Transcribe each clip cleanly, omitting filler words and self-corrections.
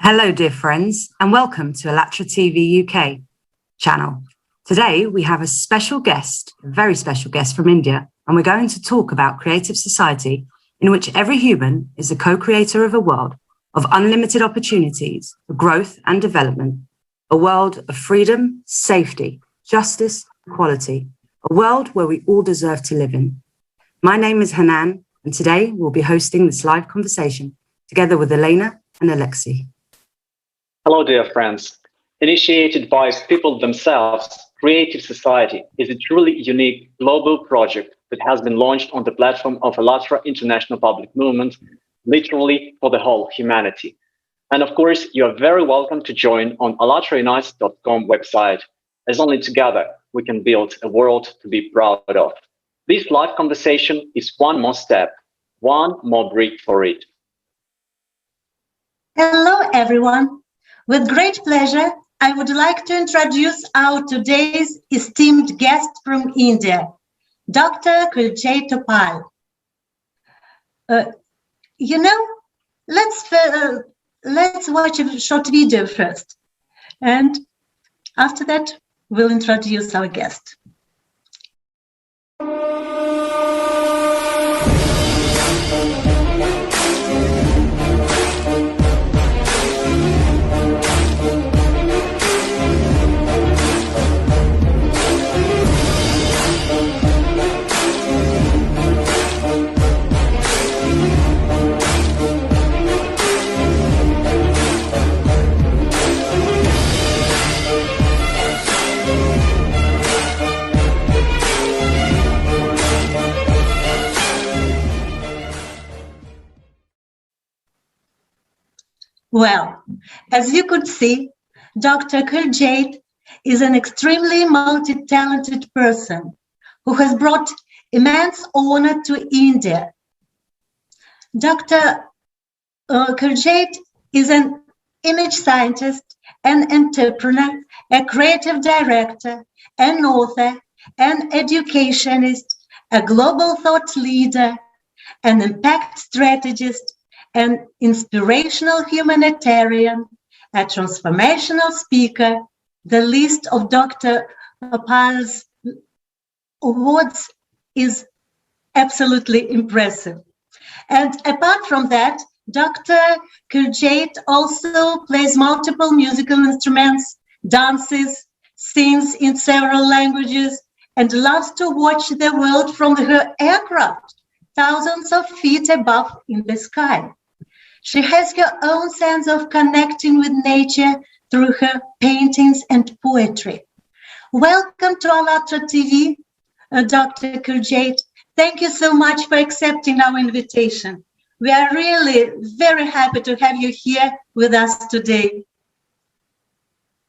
Hello, dear friends, and welcome to ALLATRA TV UK channel. Today, we have a special guest, a very special guest from India, and we're going to talk about creative society in which every human is the co-creator of a world of unlimited opportunities for growth and development, a world of freedom, safety, justice, equality, a world where we all deserve to live in. My name is Hanan, and today we'll be hosting this live conversation together with Elena and Alexei. Hello, dear friends. Initiated by people themselves, Creative Society is a truly unique global project that has been launched on the platform of ALLATRA International Public Movement, literally for the whole humanity. And of course, you are very welcome to join on ALLATRAunites.com website, as only together we can build a world to be proud of. This live conversation is one more step, one more brick for it. Hello, everyone. With great pleasure, I would like to introduce our today's esteemed guest from India, Dr. Kuiljeit Uppaal. Let's watch a short video first, and after that, we'll introduce our guest. Well, as you could see, Dr. Kuiljeit is an extremely multi-talented person who has brought immense honor to India. Dr. Kuiljeit is an image scientist, an entrepreneur, a creative director, an author, an educationist, a global thought leader, an impact strategist, an inspirational humanitarian, a transformational speaker. The list of Dr. Uppaal's awards is absolutely impressive. And apart from that, Dr. Kuiljeit also plays multiple musical instruments, dances, sings in several languages, and loves to watch the world from her aircraft, thousands of feet above in the sky. She has her own sense of connecting with nature through her paintings and poetry. Welcome to ALLATRA TV, Dr. Kuiljeit. Thank you so much for accepting our invitation. We are really very happy to have you here with us today.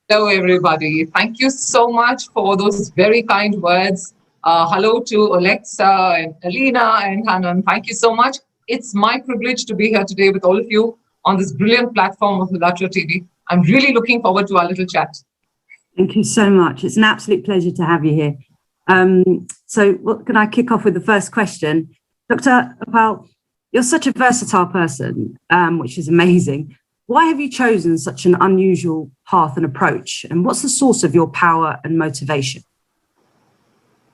Hello, everybody. Thank you so much for those very kind words. Hello to Alexa and Elena and Hanan. Thank you so much. It's my privilege to be here today with all of you on this brilliant platform of ALLATRA TV. I'm really looking forward to our little chat. Thank you so much. It's an absolute pleasure to have you here. Can I kick off with the first question? Dr. Uppaal, you're such a versatile person, which is amazing. Why have you chosen such an unusual path and approach? And what's the source of your power and motivation?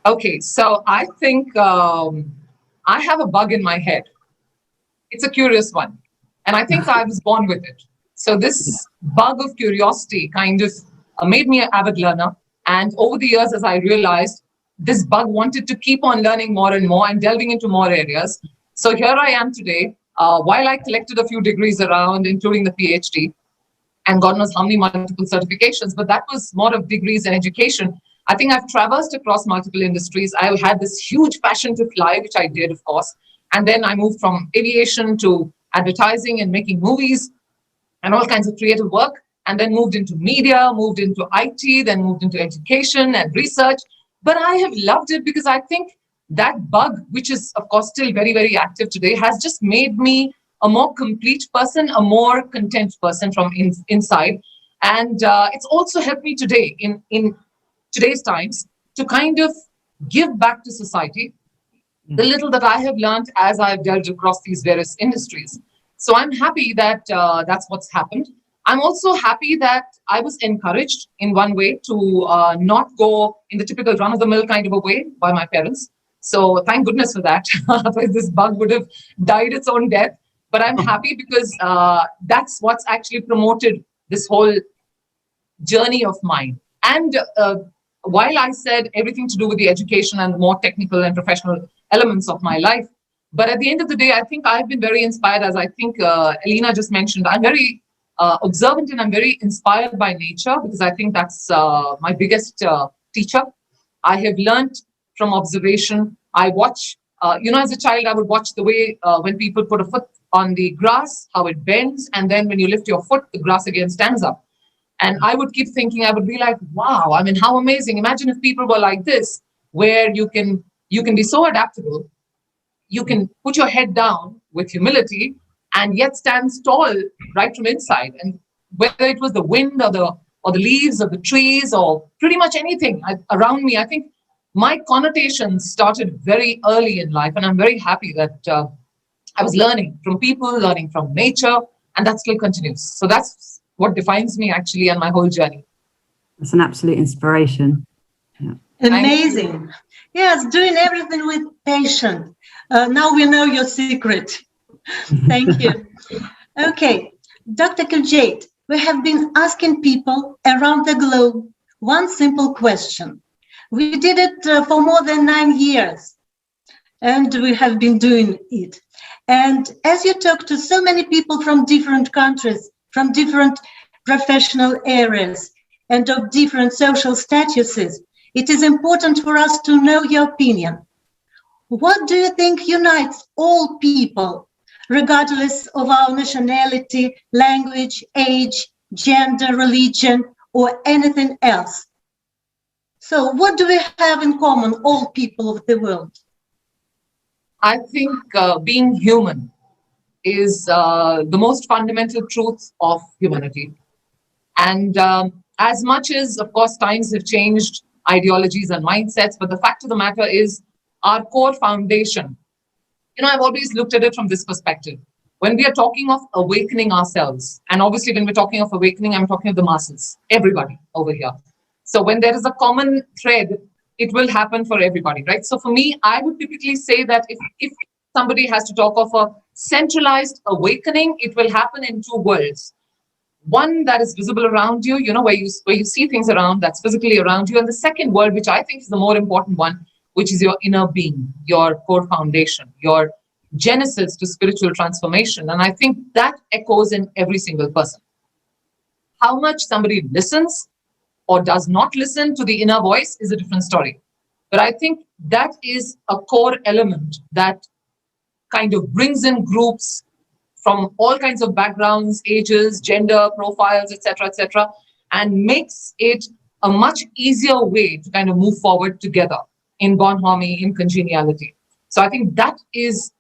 Okay, so I think I have a bug in my head. It's a curious one. And I think I was born with it. So this bug of curiosity kind of made me an avid learner. And over the years, as I realized, this bug wanted to keep on learning more and more and delving into more areas. So here I am today, while I collected a few degrees around, including the PhD, and God knows how many multiple certifications, but that was more of degrees and education. I think I've traversed across multiple industries. I had this huge passion to fly, which I did, of course. And then I moved from aviation to advertising and making movies and all kinds of creative work. And then moved into media, moved into IT, then moved into education and research. But I have loved it because I think that bug, which is, of course, still very, very active today, has just made me a more complete person, a more content person from inside. And it's also helped me today in today's times to kind of give back to society the little that I have learned as I've delved across these various industries. So I'm happy that that's what's happened. I'm also happy that I was encouraged in one way to not go in the typical run-of-the-mill kind of a way by my parents. So thank goodness for that. Otherwise, this bug would have died its own death. But I'm happy because that's what's actually promoted this whole journey of mine. And while I said everything to do with the education and the more technical and professional elements of my life, but at the end of the day, I think I've been very inspired, as I think Elena just mentioned. I'm very observant and I'm very inspired by nature, because I think that's my biggest teacher. I have learned from observation. I watch, as a child, I would watch the way when people put a foot on the grass, how it bends, and then when you lift your foot, the grass again stands up. And I would keep thinking, I would be like, wow, I mean, how amazing. Imagine if people were like this, where you can be so adaptable, you can put your head down with humility and yet stand tall right from inside. And whether it was the wind or the leaves of the trees or pretty much anything around me, I think my connotations started very early in life. And I'm very happy that I was learning from people, learning from nature, and that still continues. So that's what defines me actually and my whole journey. It's an absolute inspiration. Yeah. Amazing. Yes, doing everything with patience. Now we know your secret. Thank you. Okay, Dr. Kuiljeit, we have been asking people around the globe one simple question. We did it for more than 9 years, and we have been doing it. And as you talk to so many people from different countries, from different professional areas, and of different social statuses, it is important for us to know your opinion. What do you think unites all people, regardless of our nationality, language, age, gender, religion, or anything else? So what do we have in common, all people of the world? I think being human is the most fundamental truth of humanity. And as much as, of course, times have changed, ideologies and mindsets, but the fact of the matter is our core foundation. I've always looked at it from this perspective. When we are talking of awakening ourselves, and obviously when we're talking of awakening, I'm talking of the masses, everybody over here. So when there is a common thread, it will happen for everybody, right? So for me, I would typically say that if somebody has to talk of a centralized awakening, it will happen in two worlds. One that is visible around you, where you see things around, that's physically around you. And the second world, which I think is the more important one, which is your inner being, your core foundation, your genesis to spiritual transformation. And I think that echoes in every single person. How much somebody listens or does not listen to the inner voice is a different story. But I think that is a core element that kind of brings in groups from all kinds of backgrounds, ages, gender, profiles, etc., and makes it a much easier way to kind of move forward together in bonhomie, in congeniality. So I think that is,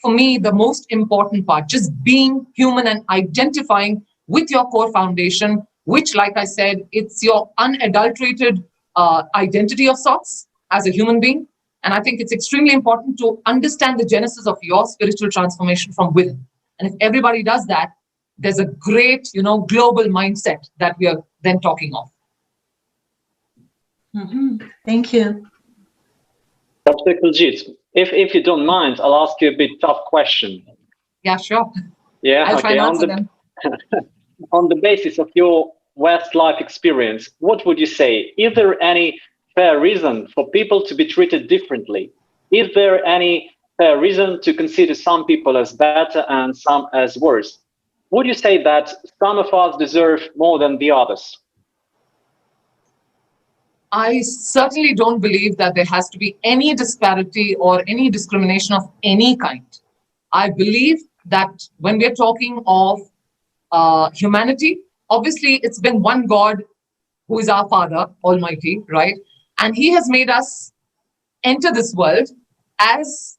for me, the most important part, just being human and identifying with your core foundation, which, like I said, it's your unadulterated identity of sorts as a human being. And I think it's extremely important to understand the genesis of your spiritual transformation from within. And if everybody does that, there's a great, global mindset that we are then talking of. Mm-hmm. Thank you. Dr. Kuiljeit, if you don't mind, I'll ask you a bit tough question. Yeah, sure. Yeah, I'll try to answer them. On the basis of your West life experience, what would you say? Is there any fair reason for people to be treated differently? Is there any fair reason to consider some people as better and some as worse? Would you say that some of us deserve more than the others? I certainly don't believe that there has to be any disparity or any discrimination of any kind. I believe that when we're talking of humanity, obviously it's been one God who is our Father Almighty, right? And He has made us enter this world as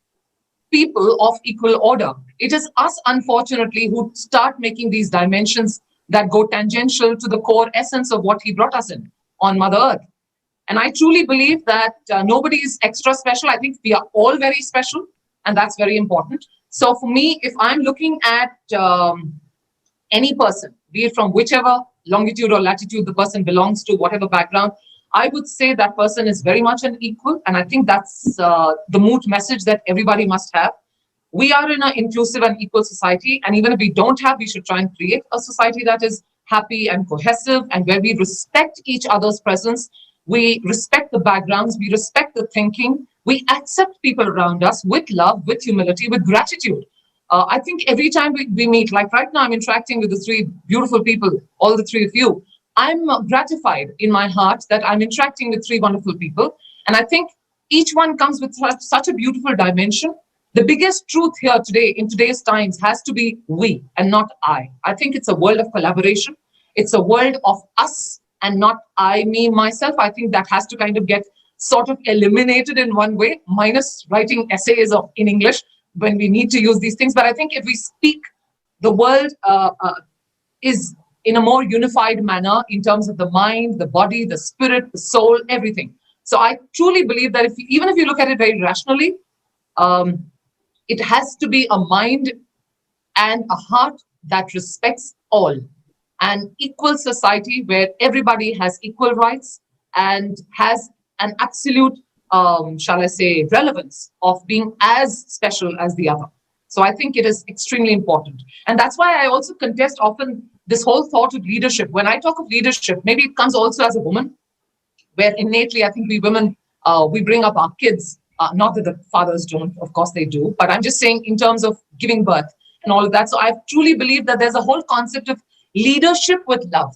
people of equal order. It is us, unfortunately, who start making these dimensions that go tangential to the core essence of what He brought us in on Mother Earth. And I truly believe that nobody is extra special. I think we are all very special, and that's very important. So for me, if I'm looking at any person, be it from whichever longitude or latitude the person belongs to, whatever background, I would say that person is very much an equal. And I think that's the moot message that everybody must have. We are in an inclusive and equal society. And even if we don't have, we should try and create a society that is happy and cohesive and where we respect each other's presence. We respect the backgrounds. We respect the thinking. We accept people around us with love, with humility, with gratitude. I think every time we meet, like right now, I'm interacting with the three beautiful people, all the three of you. I'm gratified in my heart that I'm interacting with three wonderful people. And I think each one comes with such a beautiful dimension. The biggest truth here today, in today's times, has to be we and not I. I think it's a world of collaboration. It's a world of us and not I, me, myself. I think that has to kind of get sort of eliminated in one way, minus writing essays in English when we need to use these things. But I think if we speak, the world is in a more unified manner in terms of the mind, the body, the spirit, the soul, everything. So I truly believe that even if you look at it very rationally, it has to be a mind and a heart that respects all. An equal society where everybody has equal rights and has an absolute, shall I say, relevance of being as special as the other. So I think it is extremely important. And that's why I also contest often this whole thought of leadership. When I talk of leadership, maybe it comes also as a woman, where innately I think we women, we bring up our kids. Not that the fathers don't, of course they do, but I'm just saying in terms of giving birth and all of that. So I truly believe that there's a whole concept of leadership with love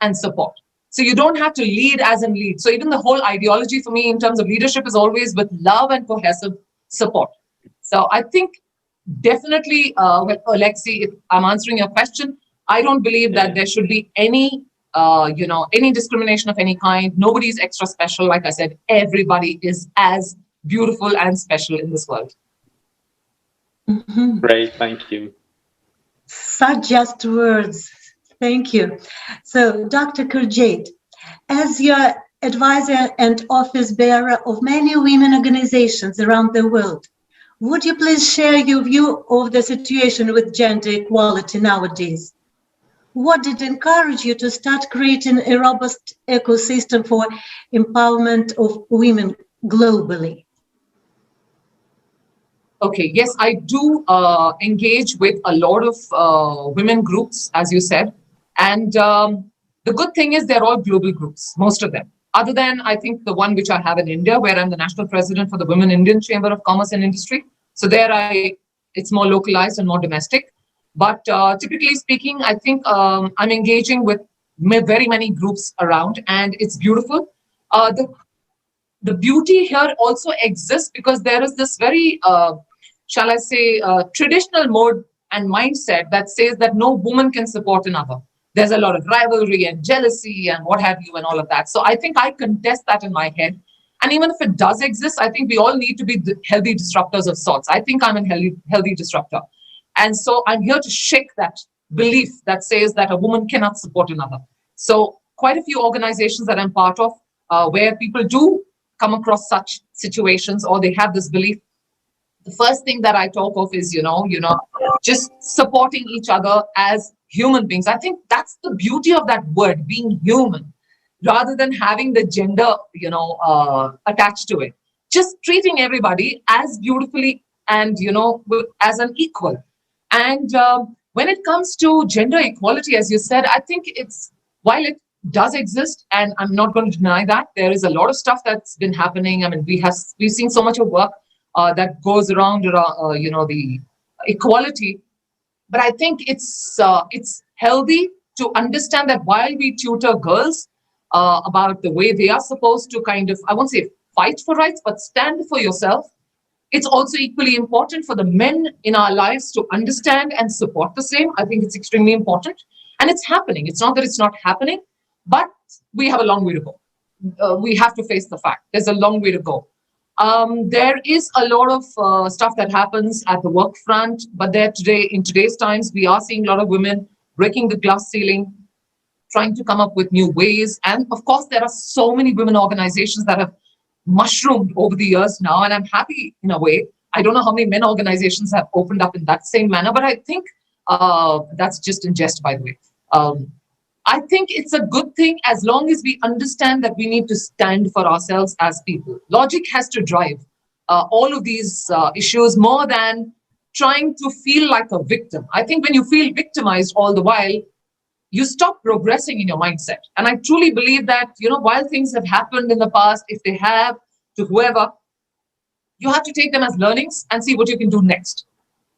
and support. So you don't have to lead as in lead. So even the whole ideology for me in terms of leadership is always with love and cohesive support. So I think definitely, Alexi, if I'm answering your question, I don't believe that there should be any, any discrimination of any kind. Nobody's extra special. Like I said, everybody is as beautiful and special in this world. Mm-hmm. Great, thank you. Such just words. Thank you. So, Dr. Kuiljeit, as your advisor and office bearer of many women organizations around the world, would you please share your view of the situation with gender equality nowadays? What did encourage you to start creating a robust ecosystem for empowerment of women globally? Okay, yes, I do engage with a lot of women groups, as you said. And the good thing is they're all global groups, most of them. Other than, I think, the one which I have in India, where I'm the national president for the Women Indian Chamber of Commerce and Industry. So there it's more localized and more domestic. But typically speaking, I think I'm engaging with very many groups around, and it's beautiful. The beauty here also exists because there is this very, shall I say, traditional mode and mindset that says that no woman can support another. There's a lot of rivalry and jealousy and what have you and all of that. So I think I contest that in my head. And even if it does exist, I think we all need to be healthy disruptors of sorts. I think I'm a healthy disruptor. And so I'm here to shake that belief that says that a woman cannot support another. So quite a few organizations that I'm part of where people do come across such situations or they have this belief, the first thing that I talk of is, just supporting each other as human beings. I think that's the beauty of that word, being human, rather than having the gender, attached to it. Just treating everybody as beautifully and, as an equal. And when it comes to gender equality, as you said, I think while it does exist, and I'm not going to deny that, there is a lot of stuff that's been happening. I mean, we've seen so much of work that goes around, the equality. But I think it's healthy to understand that while we tutor girls about the way they are supposed to kind of, I won't say fight for rights, but stand for yourself, it's also equally important for the men in our lives to understand and support the same. I think it's extremely important. And it's happening. It's not that it's not happening, but we have a long way to go. We have to face the fact. There's a long way to go. There is a lot of stuff that happens at the work front, but in today's times, we are seeing a lot of women breaking the glass ceiling, trying to come up with new ways. And of course, there are so many women organizations that have mushroomed over the years now, and I'm happy in a way. I don't know how many men organizations have opened up in that same manner, but I think That's just in jest, by the way. I think it's a good thing as long as we understand that we need to stand for ourselves as people. Logic has to drive all of these issues more than trying to feel like a victim. I think when you feel victimized all the while, you stop progressing in your mindset. And I truly believe that, while things have happened in the past, if they have, to whoever, you have to take them as learnings and see what you can do next.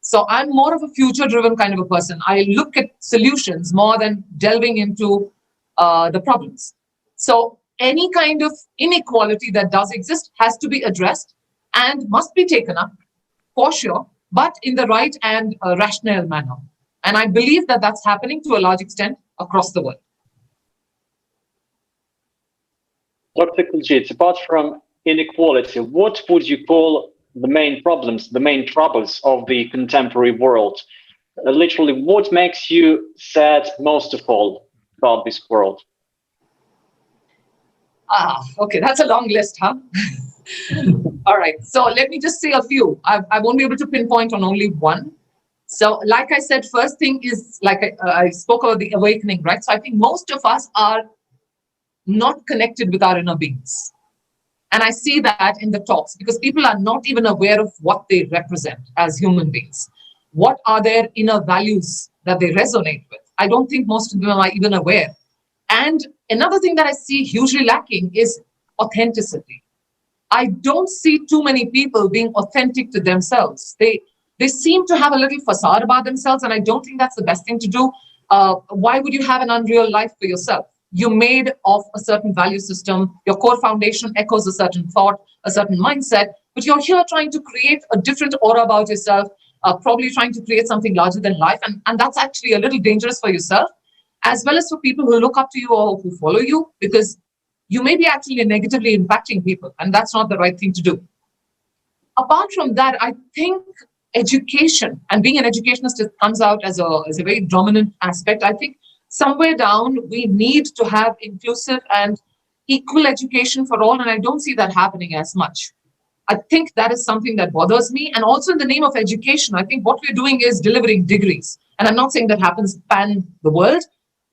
So I'm more of a future-driven kind of a person. I look at solutions more than delving into the problems. So any kind of inequality that does exist has to be addressed and must be taken up, for sure, but in the right and rational manner. And I believe that that's happening to a large extent across the world. Dr. Kuiljeit, apart from inequality, what would you call the main problems, the main troubles of the contemporary world? Literally, what makes you sad most of all about this world? Okay, that's a long list, huh? All right, so let me just say a few. I won't be able to pinpoint on only one. So like I said, first thing is, like I spoke about the awakening, right? So I think most of us are not connected with our inner beings. And I see that in the talks, because people are not even aware of what they represent as human beings. What are their inner values that they resonate with? I don't think most of them are even aware. And another thing that I see hugely lacking is authenticity. I don't see too many people being authentic to themselves. They seem to have a little facade about themselves, and I don't think that's the best thing to do. Why would you have an unreal life for yourself? You're made of a certain value system. Your core foundation echoes a certain thought, a certain mindset, but you're here trying to create a different aura about yourself, probably trying to create something larger than life. And that's actually a little dangerous for yourself, as well as for people who look up to you or who follow you, because you may be actually negatively impacting people, and that's not the right thing to do. Apart from that, I think education, and being an educationist, it comes out as a very dominant aspect. I think somewhere down, we need to have inclusive and equal education for all, and I don't see that happening as much. I think that is something that bothers me. And also in the name of education, I think what we're doing is delivering degrees. And I'm not saying that happens pan the world,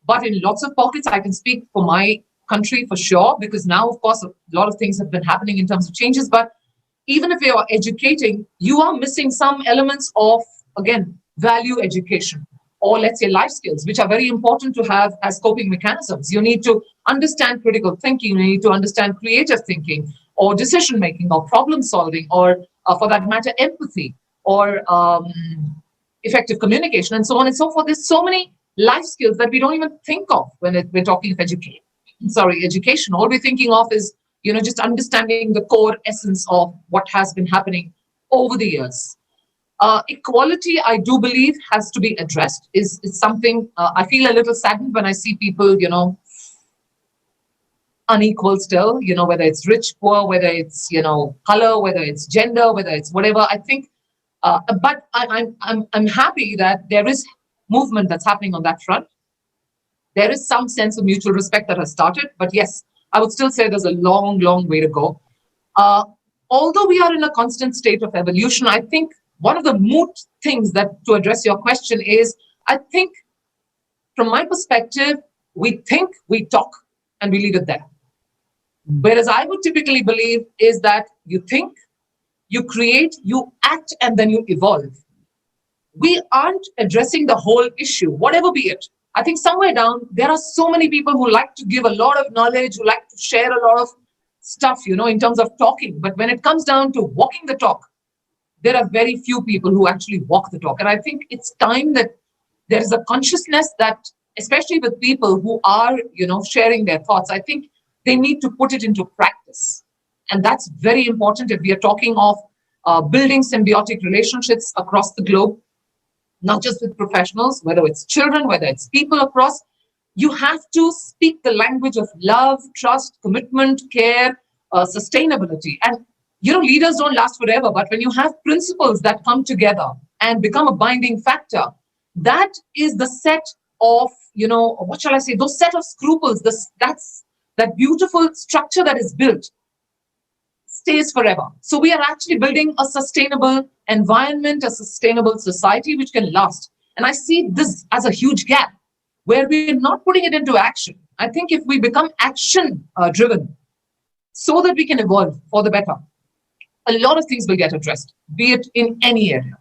but in lots of pockets, I can speak for my country for sure, because now, of course, a lot of things have been happening in terms of changes. But even if you are educating, you are missing some elements of, again, value education, or let's say life skills, which are very important to have as coping mechanisms. You need to understand critical thinking, you need to understand creative thinking, or decision-making, or problem-solving, or for that matter, empathy, or effective communication, and so on and so forth. There's so many life skills that we don't even think of when we're talking of education. All we're thinking of is, just understanding the core essence of what has been happening over the years. Equality, I do believe, has to be addressed. Is something I feel a little saddened when I see people, unequal still, whether it's rich, poor, whether it's, color, whether it's gender, whether it's whatever. I think, but I'm happy that there is movement that's happening on that front. There is some sense of mutual respect that has started, but yes, I would still say there's a long, long way to go. Although we are in a constant state of evolution, I think one of the moot things that, to address your question, is, I think, from my perspective, we think, we talk, and we leave it there. Whereas I would typically believe is that you think, you create, you act, and then you evolve. We aren't addressing the whole issue, whatever be it. I think somewhere down, there are so many people who like to give a lot of knowledge, who like to share a lot of stuff, in terms of talking. But when it comes down to walking the talk, there are very few people who actually walk the talk. And I think it's time that there is a consciousness that, especially with people who are, sharing their thoughts, I think they need to put it into practice. And that's very important if we are talking of building symbiotic relationships across the globe, not just with professionals, whether it's children, whether it's people across. You have to speak the language of love, trust, commitment, care, sustainability. And, leaders don't last forever, but when you have principles that come together and become a binding factor, that is the set of, what shall I say, those set of scruples, that's that beautiful structure that is built stays forever. So we are actually building a sustainable environment, a sustainable society which can last. And I see this as a huge gap where we're not putting it into action. I think if we become action driven so that we can evolve for the better, a lot of things will get addressed, be it in any area.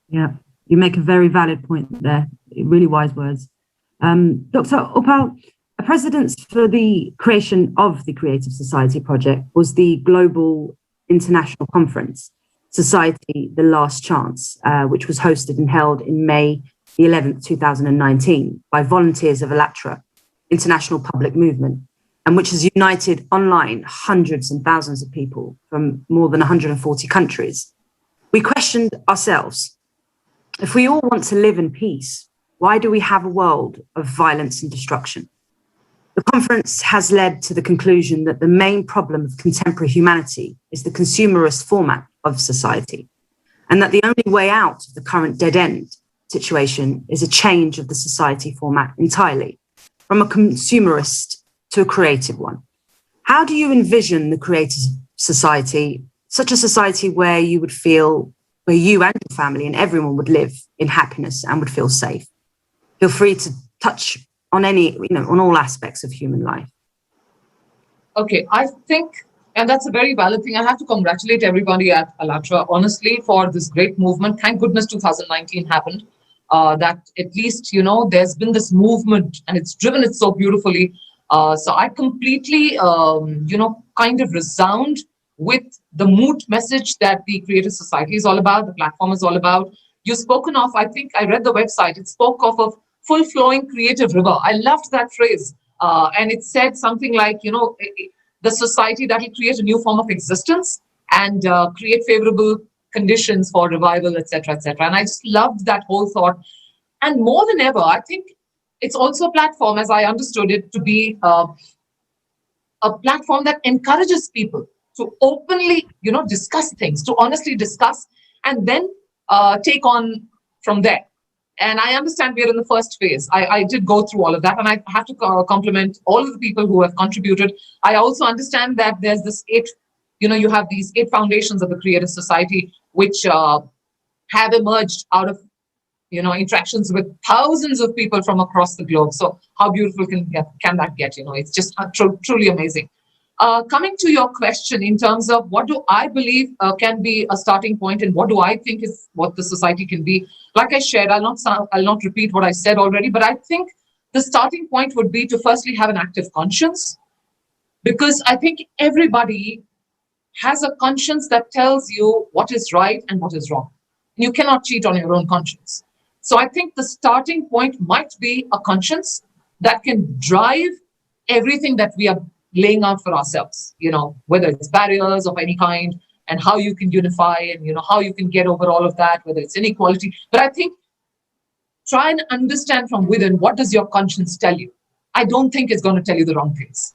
Yeah, you make a very valid point there. Really wise words. Dr. Uppaal, a precedent for the creation of the Creative Society project was the Global International Conference, Society, The Last Chance, which was hosted and held in May the 11th, 2019 by volunteers of ALLATRA International Public Movement, and which has united online hundreds and thousands of people from more than 140 countries. We questioned ourselves, if we all want to live in peace, why do we have a world of violence and destruction? The conference has led to the conclusion that the main problem of contemporary humanity is the consumerist format of society, and that the only way out of the current dead-end situation is a change of the society format entirely, from a consumerist to a creative one. How do you envision the creative society, such a society where you would feel, where you and your family and everyone would live in happiness and would feel safe? Feel free to touch on any, on all aspects of human life. Okay, I think, and that's a very valid thing. I have to congratulate everybody at ALLATRA, honestly, for this great movement. Thank goodness 2019 happened. That at least, there's been this movement and it's driven it so beautifully. So I completely, kind of resound with the mood message that the Creative Society is all about, the platform is all about. You've spoken of, I think I read the website, it spoke of a full-flowing creative river. I loved that phrase. And it said something like, the society that will create a new form of existence and create favorable conditions for revival, etc., etc. And I just loved that whole thought. And more than ever, I think it's also a platform, as I understood it, to be a platform that encourages people to openly, discuss things, to honestly discuss, and then take on from there. And I understand we're in the first phase. I did go through all of that, and I have to compliment all of the people who have contributed. I also understand that there's this you have these 8 foundations of the Creative Society, which have emerged out of, interactions with thousands of people from across the globe. So how beautiful can that get? It's just truly amazing. Coming to your question in terms of what do I believe can be a starting point and what do I think is what the society can be, like I shared, I'll not repeat what I said already, but I think the starting point would be to firstly have an active conscience, because I think everybody has a conscience that tells you what is right and what is wrong. You cannot cheat on your own conscience. So I think the starting point might be a conscience that can drive everything that we are laying out for ourselves, whether it's barriers of any kind and how you can unify and, how you can get over all of that, whether it's inequality. But I think try and understand from within, what does your conscience tell you? I don't think it's going to tell you the wrong things.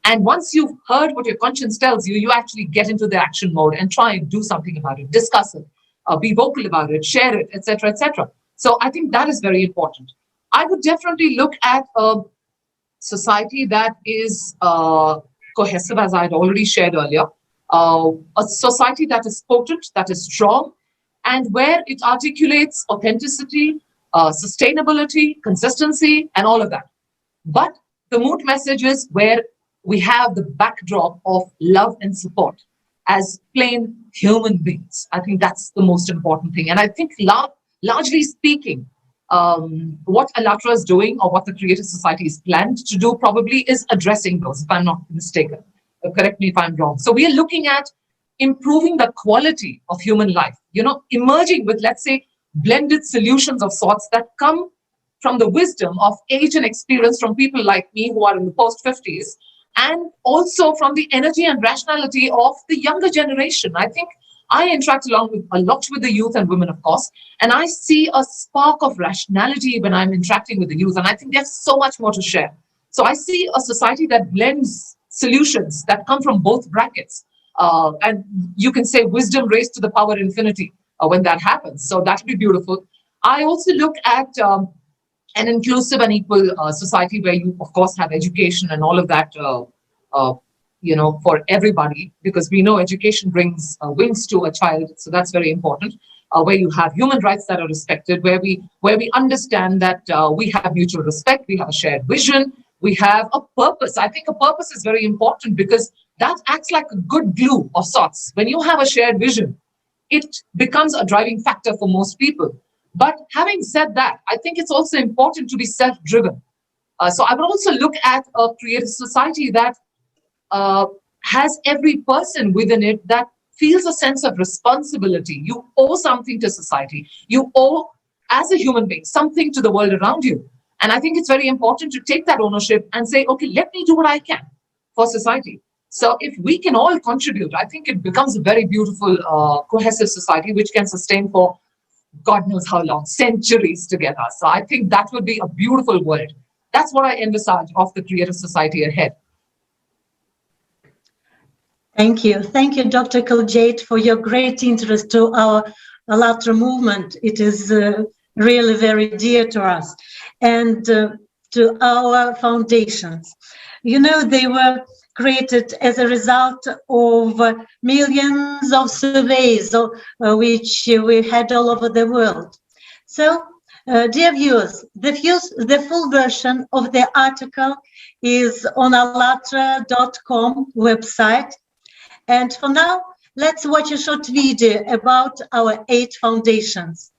And once you've heard what your conscience tells you, you actually get into the action mode and try and do something about it, discuss it, be vocal about it, share it, etc., etc. So I think that is very important. I would definitely look at a society that is cohesive, as I had already shared earlier, a society that is potent, that is strong, and where it articulates authenticity, sustainability, consistency, and all of that. But the mood message is where we have the backdrop of love and support as plain human beings. I think that's the most important thing. And I think largely speaking, what ALLATRA is doing, or what the Creative Society is planned to do, probably is addressing those, if I'm not mistaken. Correct me if I'm wrong. So we are looking at improving the quality of human life, emerging with, let's say, blended solutions of sorts that come from the wisdom of age and experience from people like me who are in the post-50s, and also from the energy and rationality of the younger generation. I think I interact a lot with the youth and women, of course, and I see a spark of rationality when I'm interacting with the youth, and I think there's so much more to share. So I see a society that blends solutions that come from both brackets, and you can say wisdom raised to the power infinity when that happens. So that would be beautiful. I also look at an inclusive and equal society where you, of course, have education and all of that, for everybody, because we know education brings wings to a child. So that's very important. where you have human rights that are respected, where we understand that we have mutual respect, we have a shared vision, we have a purpose. I think a purpose is very important because that acts like a good glue of sorts. When you have a shared vision, it becomes a driving factor for most people. But having said that, I think it's also important to be self-driven. So I would also look at a creative society that has every person within it that feels a sense of responsibility. You owe something to society. You owe, as a human being, something to the world around you. And I think it's very important to take that ownership and say, okay, let me do what I can for society. So if we can all contribute, I think it becomes a very beautiful, cohesive society, which can sustain for God knows how long, centuries together. So I think that would be a beautiful world. That's what I envisage of the creative society ahead. Thank you. Thank you, Dr. Kuiljeit, for your great interest to our ALLATRA movement. It is really very dear to us and to our foundations. You know, they were created as a result of millions of surveys which we had all over the world. So, dear viewers, the full version of the article is on allatra.com website. And for now, let's watch a short video about our 8 foundations.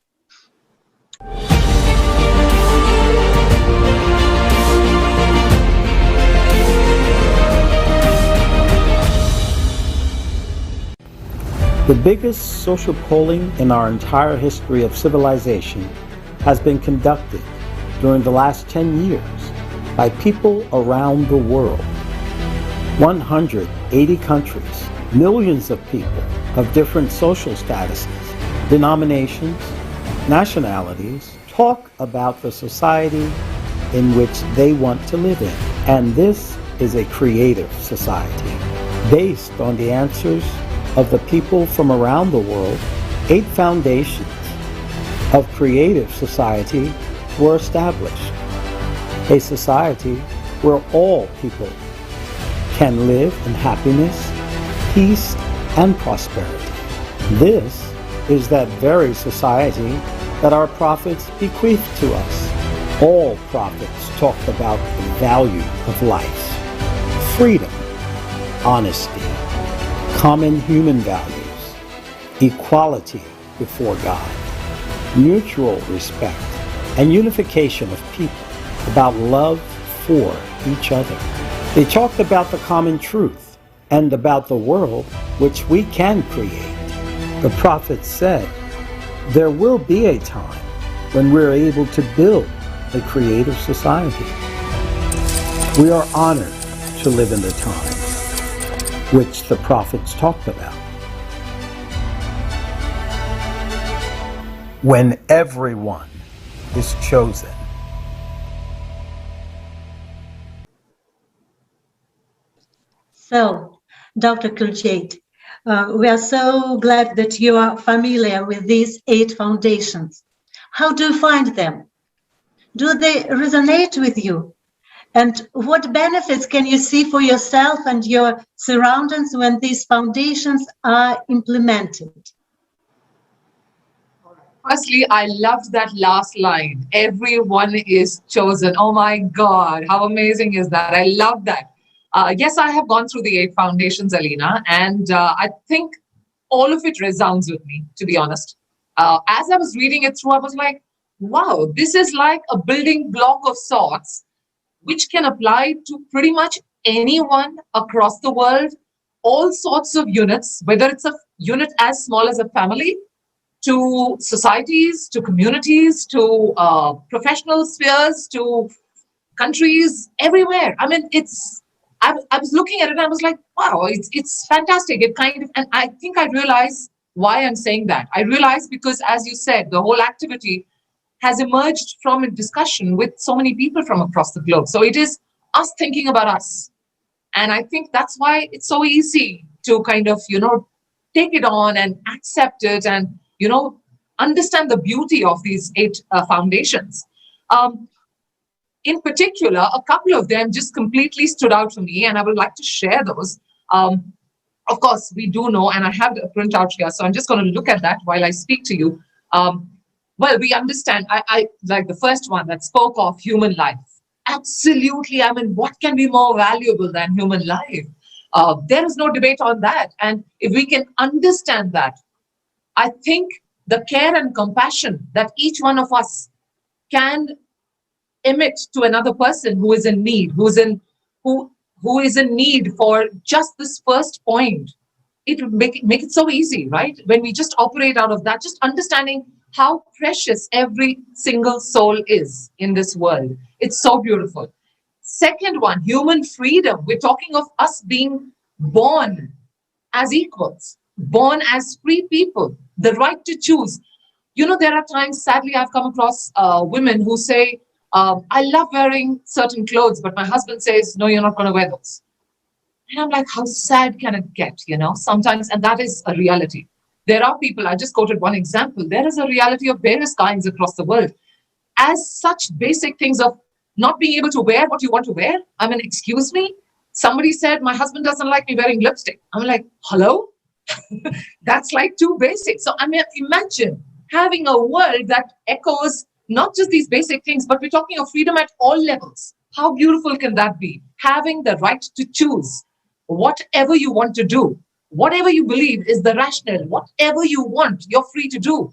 The biggest social polling in our entire history of civilization has been conducted during the last 10 years by people around the world. 180 countries, millions of people of different social statuses, denominations, nationalities, talk about the society in which they want to live in. And this is a creative society. Based on the answers of the people from around the world, 8 foundations of creative society were established. A society where all people can live in happiness, peace, and prosperity. This is that very society that our prophets bequeathed to us. All prophets talked about the value of life, freedom, honesty, common human values, equality before God, mutual respect, and unification of people, about love for each other. They talked about the common truth and about the world which we can create. The prophet said, there will be a time when we're able to build a creative society. We are honored to live in the time which the prophets talked about, when everyone is chosen. So, Dr. Kuiljeit, we are so glad that you are familiar with these 8 foundations. How do you find them? Do they resonate with you? And what benefits can you see for yourself and your surroundings when these foundations are implemented? Firstly, I loved that last line. Everyone is chosen. Oh my God, how amazing is that? I love that. Yes, I have gone through the 8 foundations, Alina, and I think all of it resounds with me, to be honest. As I was reading it through, I was like, wow, this is like a building block of sorts, which can apply to pretty much anyone across the world, all sorts of units, whether it's a unit as small as a family, to societies, to communities, to professional spheres, to countries, everywhere. I mean, I was looking at it and I was like, wow, it's fantastic. It kind of, and I think I realized why I'm saying that. I realized because, as you said, the whole activity has emerged from a discussion with so many people from across the globe. So it is us thinking about us. And I think that's why it's so easy to kind of, take it on and accept it and, understand the beauty of these 8 foundations. In particular, a couple of them just completely stood out for me, and I would like to share those. of course, we do know, and I have a printout here, so I'm just going to look at that while I speak to you. Well, we understand, I like the first one that spoke of human life. Absolutely, I mean, what can be more valuable than human life? There is no debate on that. And if we can understand that, I think the care and compassion that each one of us can emit to another person who is in need, who is in need for just this first point, it would make it so easy, right? When we just operate out of that, just understanding how precious every single soul is in this world. It's so beautiful. Second one, human freedom. We're talking of us being born as equals, born as free people, the right to choose. You know, there are times, sadly, I've come across women who say, I love wearing certain clothes, but my husband says, no, you're not going to wear those. And I'm like, how sad can it get, you know, sometimes? And that is a reality. There are people, I just quoted one example. There is a reality of various kinds across the world. As such basic things of not being able to wear what you want to wear. I mean, excuse me. Somebody said, my husband doesn't like me wearing lipstick. I'm like, hello? That's like too basic. So I mean, imagine having a world that echoes not just these basic things, but we're talking of freedom at all levels. How beautiful can that be? Having the right to choose whatever you want to do, whatever you believe is the rationale, whatever you want, you're free to do.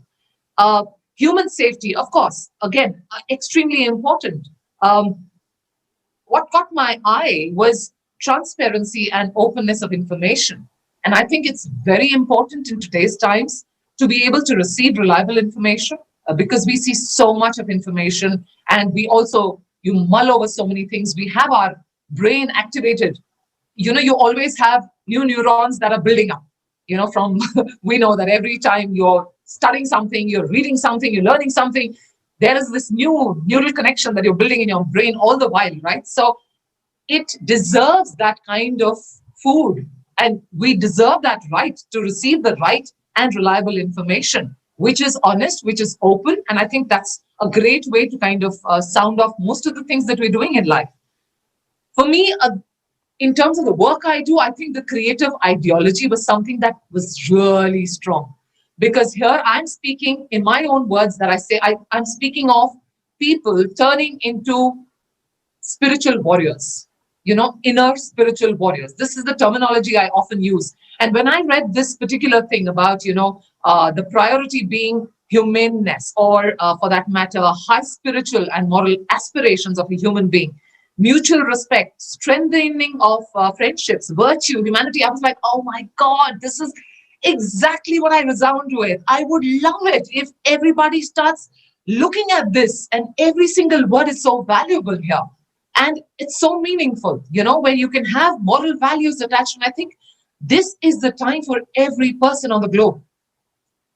Human safety, of course, again, extremely important. What caught my eye was transparency and openness of information. And I think it's very important in today's times to be able to receive reliable information because we see so much of information and we also, you mull over so many things. We have our brain activated. You know, you always have new neurons that are building up, you know, from, we know that every time you're studying something, you're reading something, you're learning something, there is this new neural connection that you're building in your brain all the while, right? So it deserves that kind of food. And we deserve that right to receive the right and reliable information, which is honest, which is open. And I think that's a great way to kind of sound off most of the things that we're doing in life. For me, in terms of the work I do, I think the creative ideology was something that was really strong. Because here I'm speaking in my own words that I say, I'm speaking of people turning into spiritual warriors, you know, inner spiritual warriors. This is the terminology I often use. And when I read this particular thing about, you know, the priority being humaneness or for that matter, high spiritual and moral aspirations of a human being, mutual respect, strengthening of friendships, virtue, humanity, I was like, oh my God, this is exactly what I resound with. I would love it if everybody starts looking at this and every single word is so valuable here. And it's so meaningful, you know, where you can have moral values attached. And I think this is the time for every person on the globe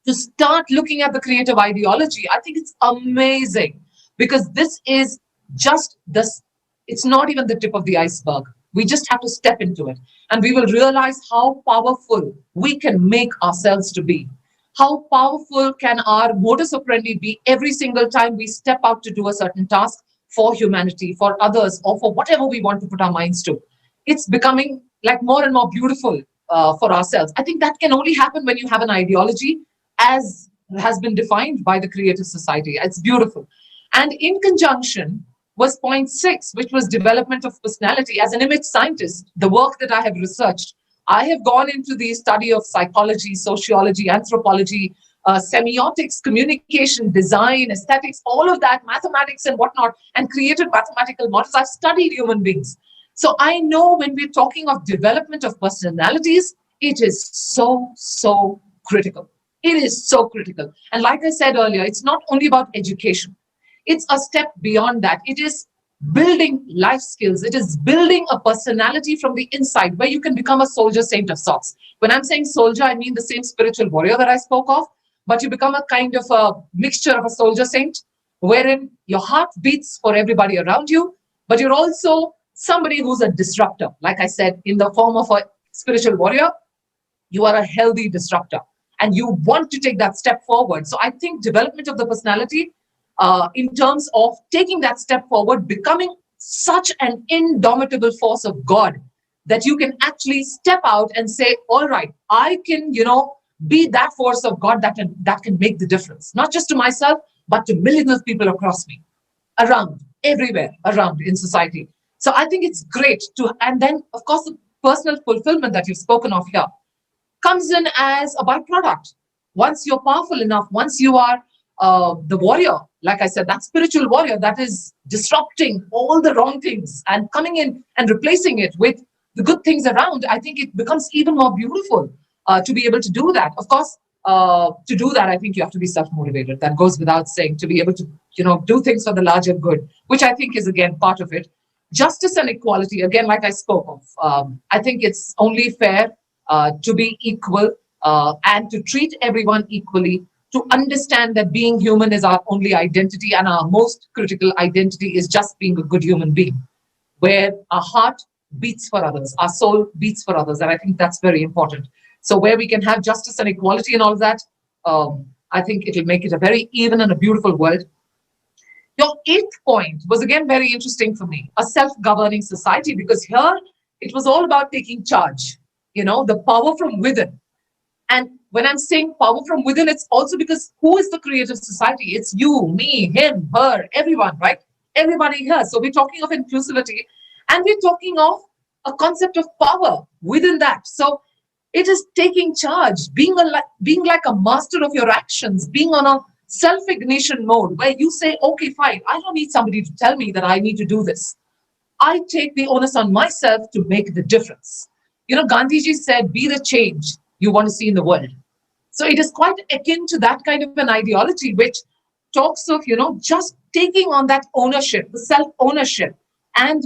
to start looking at the creative ideology. I think it's amazing because this is just this, it's not even the tip of the iceberg. We just have to step into it and we will realize how powerful we can make ourselves to be. How powerful can our modus operandi be every single time we step out to do a certain task for humanity, for others, or for whatever we want to put our minds to. It's becoming like more and more beautiful for ourselves. I think that can only happen when you have an ideology as has been defined by the Creative Society. It's beautiful. And in conjunction was point 6, which was development of personality. As an image scientist, the work that I have researched, I have gone into the study of psychology, sociology, anthropology, semiotics, communication, design, aesthetics, all of that, mathematics and whatnot, and created mathematical models. I've studied human beings. So I know when we're talking of development of personalities, it is so, so critical. It is so critical. And like I said earlier, it's not only about education. It's a step beyond that. It is building life skills. It is building a personality from the inside where you can become a soldier saint of sorts. When I'm saying soldier, I mean the same spiritual warrior that I spoke of, but you become a kind of a mixture of a soldier saint wherein your heart beats for everybody around you, but you're also somebody who's a disruptor. Like I said, in the form of a spiritual warrior, you are a healthy disruptor and you want to take that step forward. So I think development of the personality in terms of taking that step forward, becoming such an indomitable force of God that you can actually step out and say, all right, I can, be that force of God that can make the difference, not just to myself, but to millions of people across me, around, everywhere, around in society. So I think it's great and then, of course, the personal fulfillment that you've spoken of here comes in as a byproduct. Once you're powerful enough, once you are the warrior, like I said, that spiritual warrior that is disrupting all the wrong things and coming in and replacing it with the good things around, I think it becomes even more beautiful to be able to do that. Of course, to do that, I think you have to be self-motivated. That goes without saying, to be able to, do things for the larger good, which I think is, again, part of it. Justice and equality, again, like I spoke of, I think it's only fair to be equal and to treat everyone equally, to understand that being human is our only identity, and our most critical identity is just being a good human being, where our heart beats for others, our soul beats for others, and I think that's very important. So where we can have justice and equality and all of that, I think it'll make it a very even and a beautiful world. Your 8th point was, again, very interesting for me, a self-governing society, because here it was all about taking charge, the power from within. And when I'm saying power from within, it's also because who is the creative society? It's you, me, him, her, everyone, right? Everybody here. So we're talking of inclusivity, and we're talking of a concept of power within that. So it is taking charge, being like a master of your actions, being on a self-ignition mode where you say, okay, fine, I don't need somebody to tell me that I need to do this. I take the onus on myself to make the difference. Gandhiji said, be the change you want to see in the world. So it is quite akin to that kind of an ideology, which talks of, just taking on that ownership, the self-ownership. And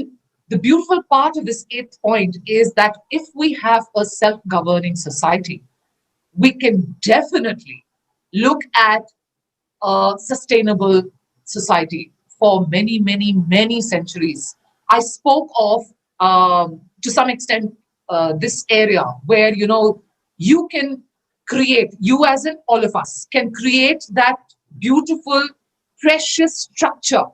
the beautiful part of this 8th point is that if we have a self-governing society, we can definitely look at a sustainable society for many, many, many centuries. I spoke of, to some extent, this area where, you can create, you as in all of us, can create that beautiful, precious structure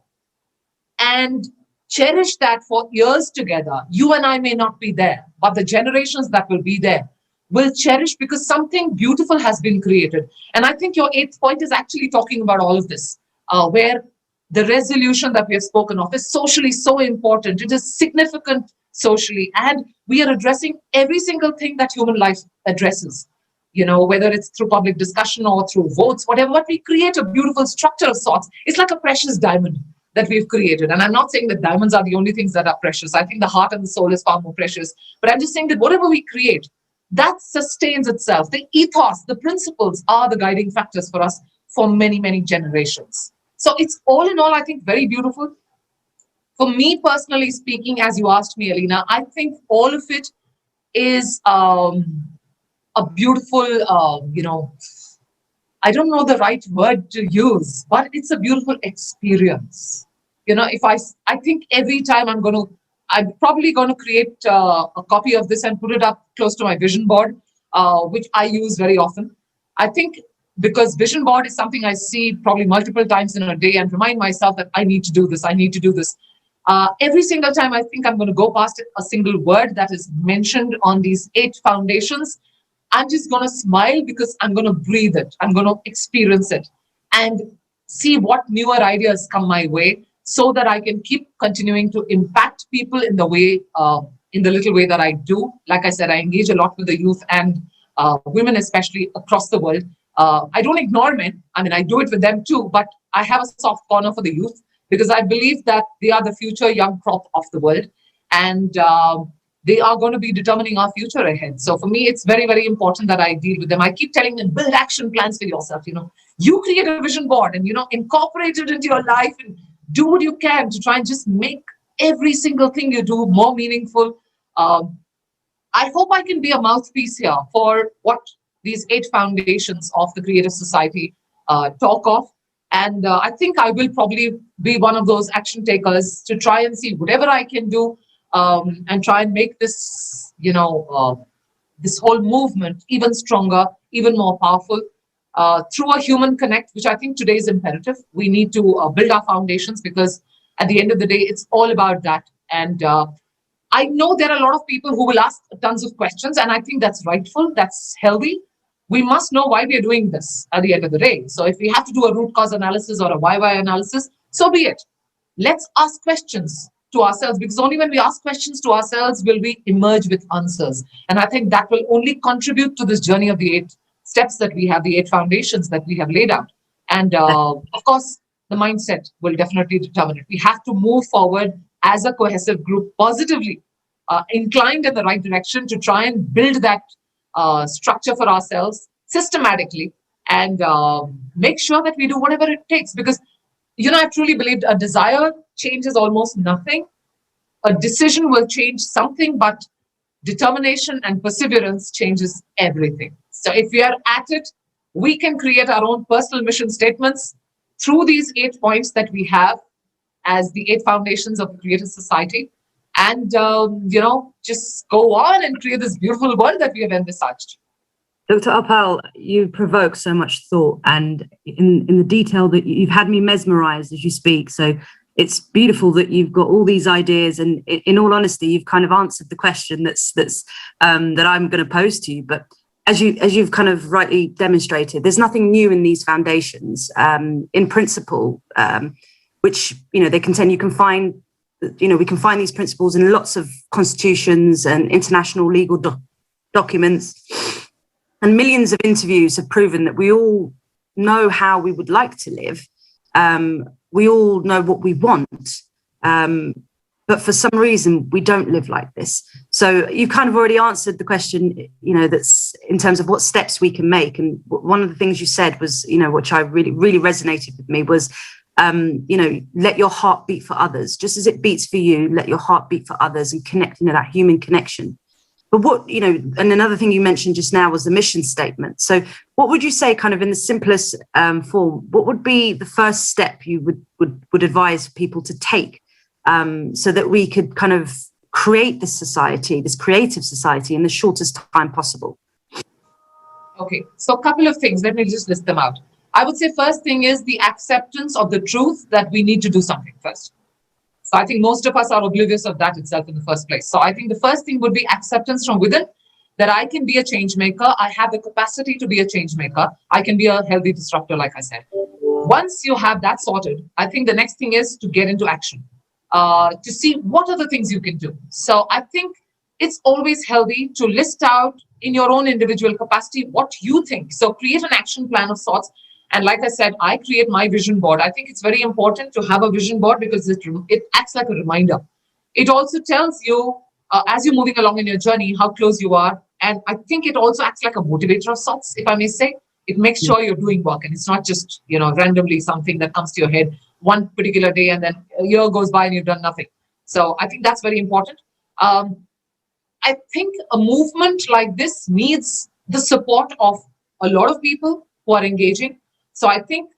and cherish that for years together. You and I may not be there, but the generations that will be there will cherish, because something beautiful has been created. And I think your 8th point is actually talking about all of this, where the resolution that we have spoken of is socially so important. It is significant socially, and we are addressing every single thing that human life addresses, whether it's through public discussion or through votes, whatever, but we create a beautiful structure of sorts. It's like a precious diamond that we've created. And I'm not saying that diamonds are the only things that are precious. I think the heart and the soul is far more precious. But I'm just saying that whatever we create, that sustains itself. The ethos, the principles are the guiding factors for us for many, many generations. So it's all in all, I think, very beautiful. For me, personally speaking, as you asked me, Alina, I think all of it is a beautiful, I don't know the right word to use, but it's a beautiful experience. If I think every time I'm probably going to create a copy of this and put it up close to my vision board, which I use very often. I think because vision board is something I see probably multiple times in a day and remind myself that I need to do this, I need to do this. Every single time I think I'm going to go past a single word that is mentioned on these 8 foundations, I'm just going to smile, because I'm going to breathe it. I'm going to experience it and see what newer ideas come my way, so that I can keep continuing to impact people in the way, in the little way that I do. Like I said, I engage a lot with the youth and women, especially across the world. I don't ignore men. I mean, I do it with them too, but I have a soft corner for the youth, because I believe that they are the future young crop of the world, and they are going to be determining our future ahead. So for me, it's very, very important that I deal with them. I keep telling them, build action plans for yourself. You create a vision board and, incorporate it into your life and do what you can to try and just make every single thing you do more meaningful. I hope I can be a mouthpiece here for what these 8 foundations of the creative society talk of. And I think I will probably be one of those action takers to try and see whatever I can do and try and make this, this whole movement even stronger, even more powerful through a human connect, which I think today is imperative. We need to build our foundations, because at the end of the day, it's all about that. And I know there are a lot of people who will ask tons of questions, and I think that's rightful, that's healthy. We must know why we are doing this at the end of the day. So if we have to do a root cause analysis or a why analysis, so be it. Let's ask questions to ourselves, because only when we ask questions to ourselves will we emerge with answers. And I think that will only contribute to this journey of the 8 steps that we have, the 8 foundations that we have laid out. And of course, the mindset will definitely determine it. We have to move forward as a cohesive group, positively inclined in the right direction to try and build that structure for ourselves systematically, and make sure that we do whatever it takes. Because, I truly believe a desire changes almost nothing. A decision will change something, but determination and perseverance changes everything. So if we are at it, we can create our own personal mission statements through these 8 points that we have as the 8 foundations of the creative society. And, just go on and create this beautiful world that we have envisaged. Dr. Uppaal, you provoke so much thought, and in the detail that you've had me mesmerized as you speak. So it's beautiful that you've got all these ideas, and in all honesty, you've kind of answered the question that I'm going to pose to you. But as you've kind of rightly demonstrated, there's nothing new in these foundations. In principle, which they contain, we can find these principles in lots of constitutions and international legal documents. And millions of interviews have proven that we all know how we would like to live. We all know what we want. But for some reason, we don't live like this. So you kind of already answered the question, that's in terms of what steps we can make. And one of the things you said was, which I really, really resonated with me was, let your heart beat for others. Just as it beats for you, let your heart beat for others, and connect, that human connection. But and another thing you mentioned just now was the mission statement. So what would you say, kind of in the simplest form, what would be the first step you would advise people to take so that we could kind of create this society, this creative society, in the shortest time possible? Okay, so a couple of things. Let me just list them out. I would say first thing is the acceptance of the truth that we need to do something first. So I think most of us are oblivious of that itself in the first place. So I think the first thing would be acceptance from within, that I can be a change maker. I have the capacity to be a change maker. I can be a healthy disruptor, like I said. Once you have that sorted, I think the next thing is to get into action, to see what are the things you can do. So I think it's always healthy to list out in your own individual capacity what you think. So create an action plan of sorts. And like I said, I create my vision board. I think it's very important to have a vision board because it acts like a reminder. It also tells you, as you're moving along in your journey, how close you are. And I think it also acts like a motivator of sorts, if I may say. It makes sure you're doing work, and it's not just, randomly something that comes to your head one particular day and then a year goes by and you've done nothing. So I think that's very important. I think a movement like this needs the support of a lot of people who are engaging. So I think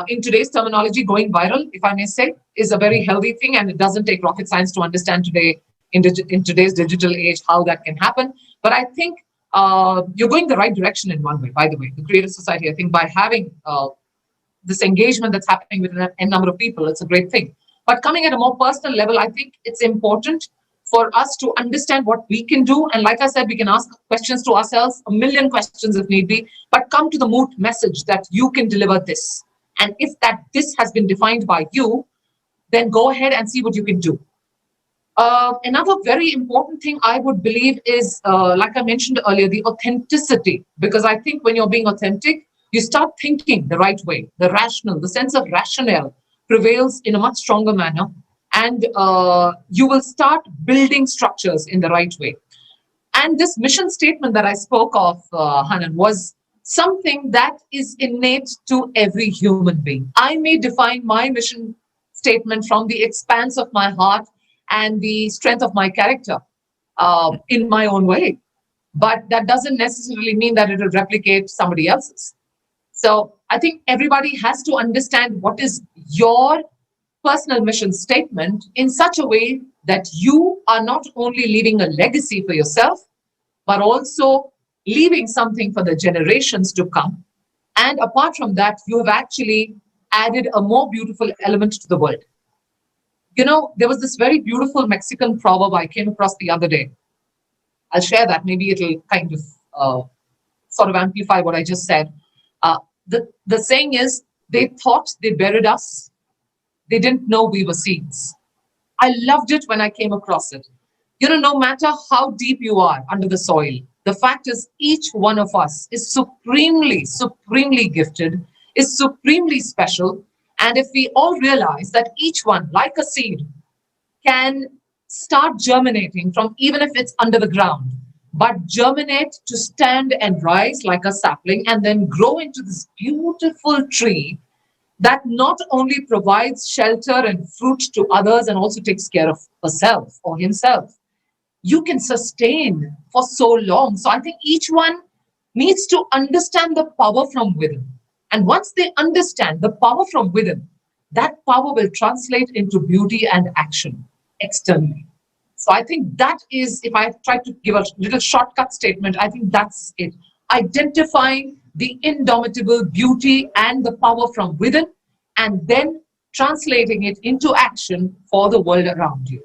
in today's terminology, going viral, if I may say, is a very healthy thing, and it doesn't take rocket science to understand today in today's digital age how that can happen. But I think you're going the right direction in one way, by the way. The Creative Society, I think by having this engagement that's happening with a number of people, it's a great thing. But coming at a more personal level, I think it's important for us to understand what we can do. And like I said, we can ask questions to ourselves, a million questions if need be, but come to the moot message that you can deliver this. And if this has been defined by you, then go ahead and see what you can do. Another very important thing I would believe is, like I mentioned earlier, the authenticity. Because I think when you're being authentic, you start thinking the right way, the rational, the sense of rationale prevails in a much stronger manner. And you will start building structures in the right way. And this mission statement that I spoke of, Hanan, was something that is innate to every human being. I may define my mission statement from the expanse of my heart and the strength of my character in my own way. But that doesn't necessarily mean that it will replicate somebody else's. So I think everybody has to understand what is your personal mission statement in such a way that you are not only leaving a legacy for yourself, but also leaving something for the generations to come. And apart from that, you have actually added a more beautiful element to the world. You know, there was this very beautiful Mexican proverb I came across the other day. I'll share that. Maybe it'll kind of sort of amplify what I just said. The saying is, they thought they buried us. They didn't know we were seeds. I loved it when I came across it. You know, no matter how deep you are under the soil, the fact is each one of us is supremely, supremely gifted, is supremely special. And if we all realize that each one, like a seed, can start germinating from even if it's under the ground, but germinate to stand and rise like a sapling and then grow into this beautiful tree that not only provides shelter and fruit to others and also takes care of herself or himself, you can sustain for so long. So I think each one needs to understand the power from within. And once they understand the power from within, that power will translate into beauty and action externally. So I think that is, if I try to give a little shortcut statement, I think that's it. Identifying the indomitable beauty and the power from within, and then translating it into action for the world around you,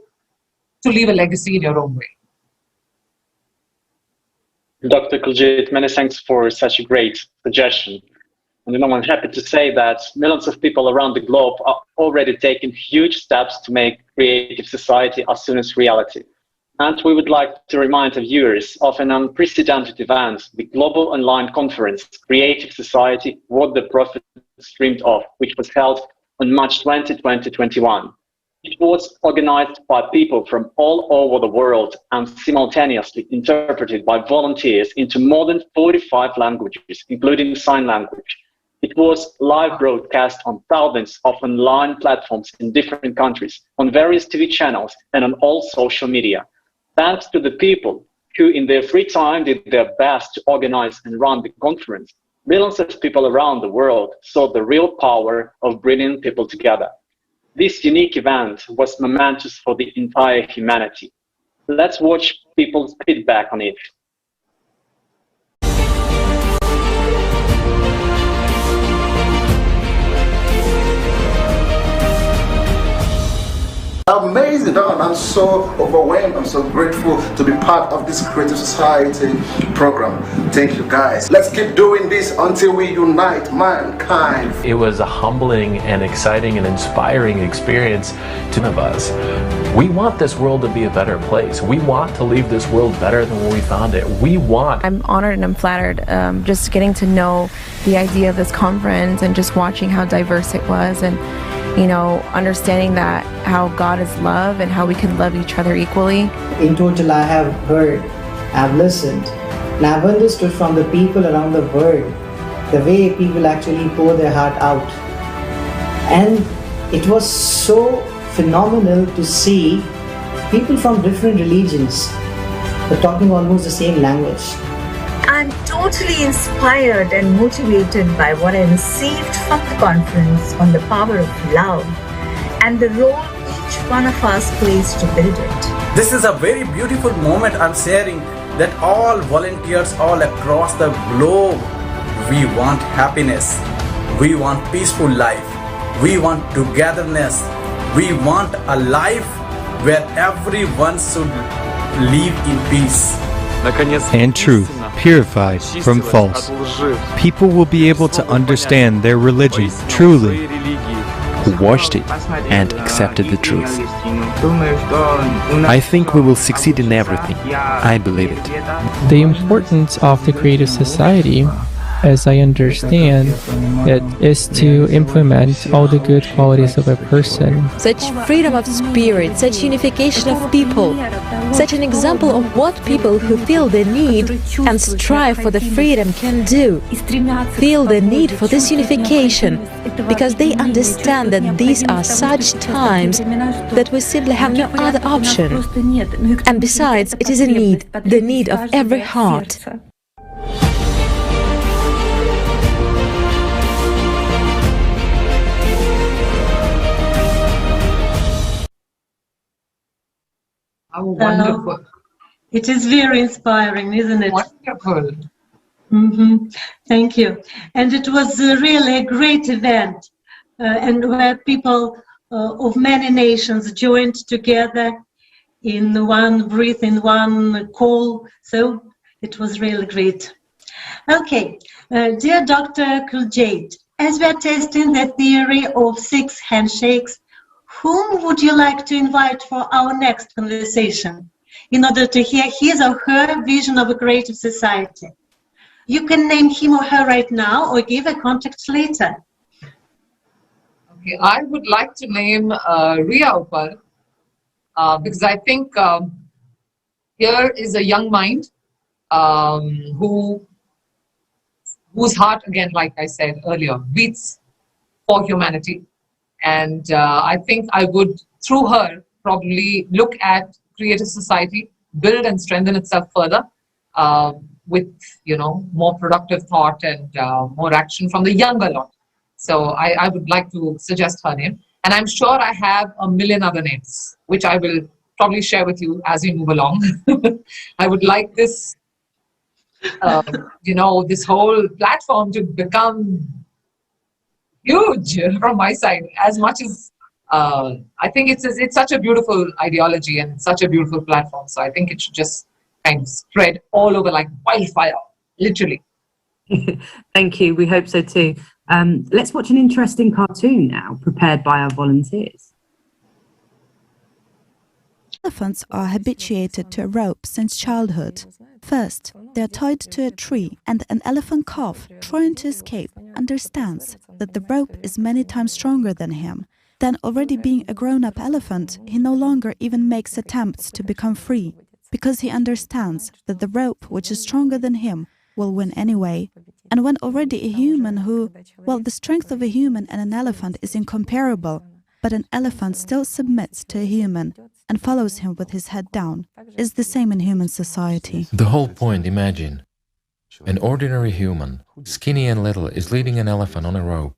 to leave a legacy in your own way. Dr. Kuiljeit, many thanks for such a great suggestion. And I'm happy to say that millions of people around the globe are already taking huge steps to make creative society as soon as reality. And we would like to remind the viewers of an unprecedented event, the global online conference, Creative Society, What the Prophet Dreamed of, which was held on March 20, 2021. It was organized by people from all over the world and simultaneously interpreted by volunteers into more than 45 languages, including sign language. It was live broadcast on thousands of online platforms in different countries, on various TV channels, and on all social media. Thanks to the people who in their free time did their best to organize and run the conference, millions of people around the world saw the real power of bringing people together. This unique event was momentous for the entire humanity. Let's watch people's feedback on it. Amazing, I'm so overwhelmed. I'm so grateful to be part of this Creative Society program. Thank you guys. Let's keep doing this until we unite mankind. It was a humbling and exciting and inspiring experience to all of us. We want this world to be a better place. We want to leave this world better than when we found it. I'm honored and I'm flattered just getting to know the idea of this conference and just watching how diverse it was, and you know, understanding that how God is love and how we can love each other equally. In total, I have heard, I've listened, and I've understood from the people around the world the way people actually pour their heart out. And it was so phenomenal to see people from different religions but talking almost the same language. I'm totally inspired and motivated by what I received from the conference on the power of love and the role each one of us plays to build it. This is a very beautiful moment I'm sharing, that all volunteers all across the globe, we want happiness, we want peaceful life, we want togetherness, we want a life where everyone should live in peace. And truth, purified from false. People will be able to understand their religion truly, who watched it and accepted the truth. I think we will succeed in everything. I believe it. The importance of the Creative Society, as I understand it, is to implement all the good qualities of a person. Such freedom of spirit, such unification of people, such an example of what people who feel the need and strive for the freedom can do. Feel the need for this unification because they understand that these are such times that we simply have no other option. And besides, it is a need, the need of every heart. How wonderful. It is very inspiring, isn't it? Wonderful. Thank you. And it was really a great event, and where people of many nations joined together in one breath, in one call. So it was really great. Okay, dear Dr. Kuiljeit, as we are testing the theory of 6 handshakes, whom would you like to invite for our next conversation in order to hear his or her vision of a creative society? You can name him or her right now or give a contact later. Okay, I would like to name Kuiljeit Uppaal because I think here is a young mind whose heart, again, like I said earlier, beats for humanity. And I think I would, through her, probably look at creative society, build and strengthen itself further with, you know, more productive thought and more action from the younger lot. So I would like to suggest her name. And I'm sure I have a million other names, which I will probably share with you as we move along. I would like this, you know, this whole platform to become huge from my side, as much as I think it's such a beautiful ideology and such a beautiful platform. So I think it should just kind of spread all over like wildfire, literally. Thank you. We hope so too. Let's watch an interesting cartoon now, prepared by our volunteers. Elephants are habituated to a rope since childhood. First, they are tied to a tree, and an elephant calf trying to escape understands that the rope is many times stronger than him. Then, already being a grown-up elephant, he no longer even makes attempts to become free, because he understands that the rope, which is stronger than him, will win anyway. And when already a human who, well, the strength of a human and an elephant is incomparable, but an elephant still submits to a human and follows him with his head down, is the same in human society. The whole point, imagine. An ordinary human, skinny and little, is leading an elephant on a rope.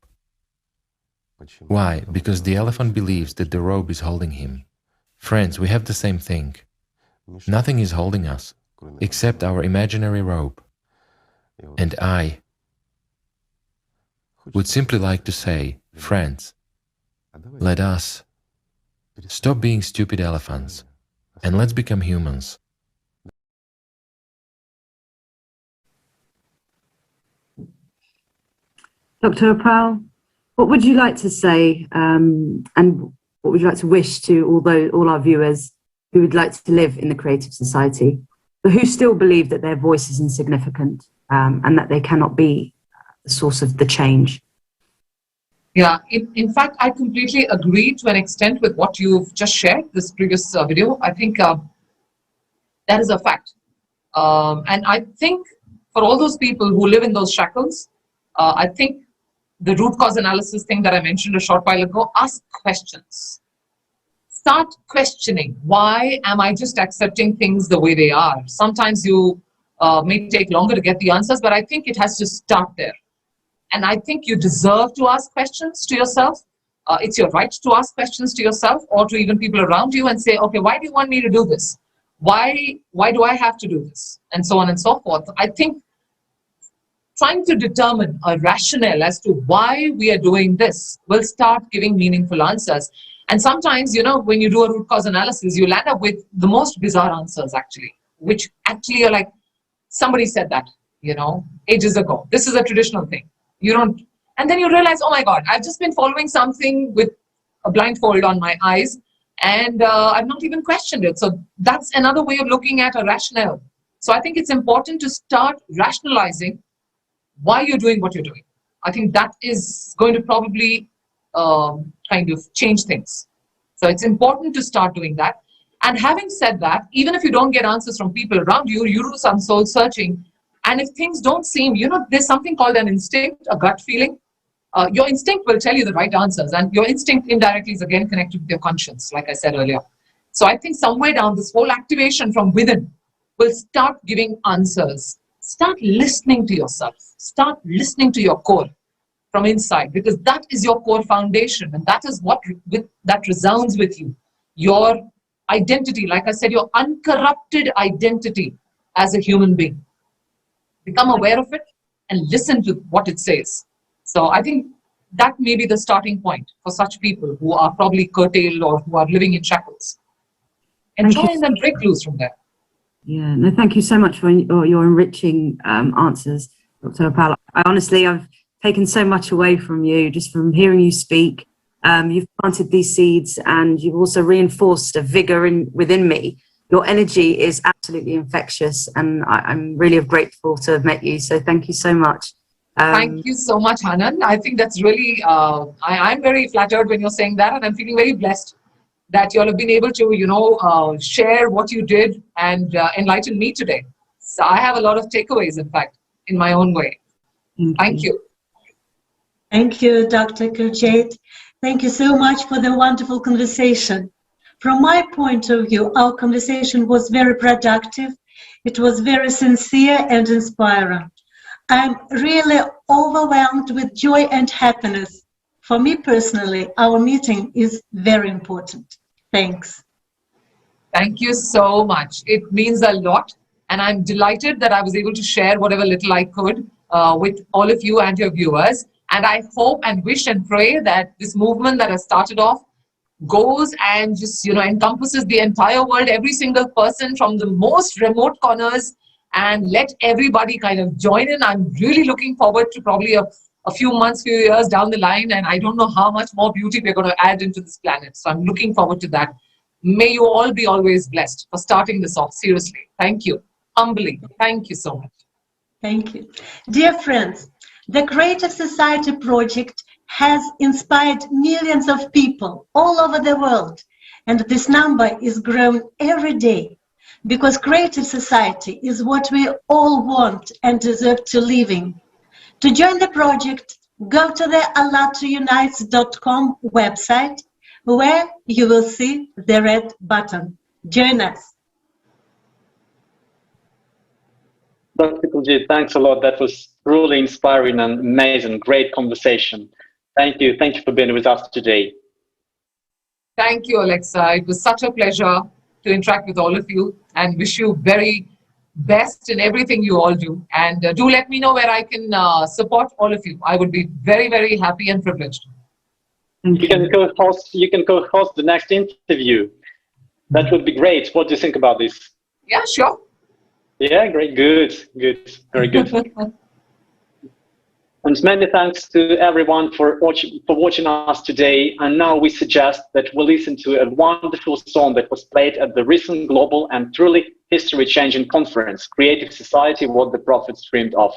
Why? Because the elephant believes that the rope is holding him. Friends, we have the same thing. Nothing is holding us, except our imaginary rope. And I would simply like to say, friends, let us stop being stupid elephants and let's become humans. Dr. Uppaal, what would you like to say and what would you like to wish to all our viewers who would like to live in the creative society, but who still believe that their voice is insignificant and that they cannot be the source of the change? Yeah, in fact, I completely agree to an extent with what you've just shared, this previous video. I think that is a fact. And I think for all those people who live in those shackles, I think the root cause analysis thing that I mentioned a short while ago, ask questions. Start questioning, why am I just accepting things the way they are? Sometimes you may take longer to get the answers, but I think it has to start there. And I think you deserve to ask questions to yourself. It's your right to ask questions to yourself or to even people around you and say, okay, why do you want me to do this? Why do I have to do this? And so on and so forth. I think trying to determine a rationale as to why we are doing this will start giving meaningful answers. And sometimes, you know, when you do a root cause analysis, you'll end up with the most bizarre answers, actually, which actually are like, somebody said that, you know, ages ago. This is a traditional thing. You don't, and then you realize, oh my God, I've just been following something with a blindfold on my eyes and I've not even questioned it. So that's another way of looking at a rationale. So I think it's important to start rationalizing why you're doing what you're doing. I think that is going to probably kind of change things. So it's important to start doing that. And having said that, even if you don't get answers from people around you, you do some soul searching. And if things don't seem, you know, there's something called an instinct, a gut feeling. Your instinct will tell you the right answers. And your instinct indirectly is again connected with your conscience, like I said earlier. So I think somewhere down this whole activation from within will start giving answers. Start listening to yourself. Start listening to your core from inside, because that is your core foundation. And that is what that resounds with you. Your identity, like I said, your uncorrupted identity as a human being. Become aware of it and listen to what it says. So I think that may be the starting point for such people who are probably curtailed or who are living in shackles. And try and then break loose from there. Yeah, no, thank you so much for your enriching answers, Dr. Uppaal. I've taken so much away from you, just from hearing you speak. You've planted these seeds and you've also reinforced a vigor within me. Your energy is absolutely infectious, and I'm really grateful to have met you. So thank you so much. Thank you so much, Hanan. I think that's really, I'm very flattered when you're saying that, and I'm feeling very blessed that you all have been able to, share what you did and enlighten me today. So I have a lot of takeaways, in fact, in my own way. Thank you. Thank you, Dr. Kuiljeit. Thank you so much for the wonderful conversation. From my point of view, our conversation was very productive. It was very sincere and inspiring. I'm really overwhelmed with joy and happiness. For me personally, our meeting is very important. Thanks. Thank you so much. It means a lot. And I'm delighted that I was able to share whatever little I could with all of you and your viewers. And I hope and wish and pray that this movement that has started off goes and just, encompasses the entire world, every single person from the most remote corners, and let everybody kind of join in. I'm really looking forward to probably a few months, few years down the line, and I don't know how much more beauty we're going to add into this planet. So I'm looking forward to that. May you all be always blessed for starting this off. Seriously. Thank you. Humbly. Thank you so much. Thank you. Dear friends, the Creative Society project has inspired millions of people all over the world, and this number is growing every day, because Creative Society is what we all want and deserve to live in. To join the project, go to the ALLATRAUnites.com website, where you will see the red button. Join us. Dr. Kuiljeit, thanks a lot. That was truly inspiring and amazing. Great conversation. Thank you. Thank you for being with us today. Thank you, Alexa. It was such a pleasure to interact with all of you, and wish you very best in everything you all do. And do let me know where I can support all of you. I would be very, very happy and privileged. You can co-host the next interview. That would be great. What do you think about this? Yeah, sure. Yeah, great. Good. Very good. And many thanks to everyone for watching us today. And now we suggest that we listen to a wonderful song that was played at the recent global and truly history-changing conference, Creative Society, What the Prophets Dreamed of.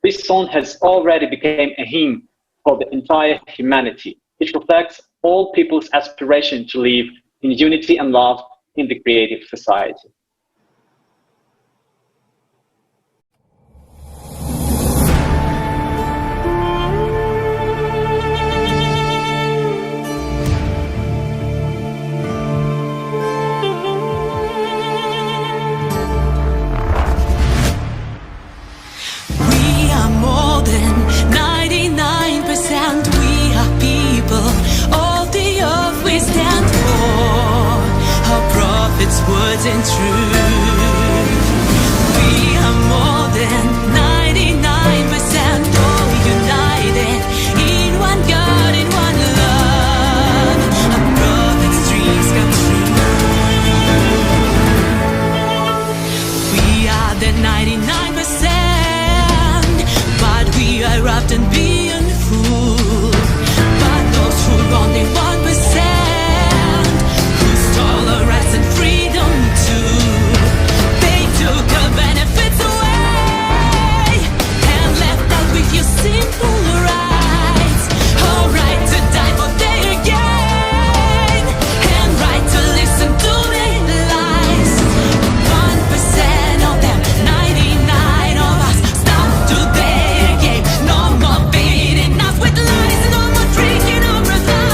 This song has already become a hymn for the entire humanity. It reflects all people's aspiration to live in unity and love in the creative society. Words and truth. We are more than 99%, all united in one God, in one love. Our prophet's dreams come true. We are the 99%, but we are often being fooled. But those who are only 1%.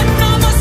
No more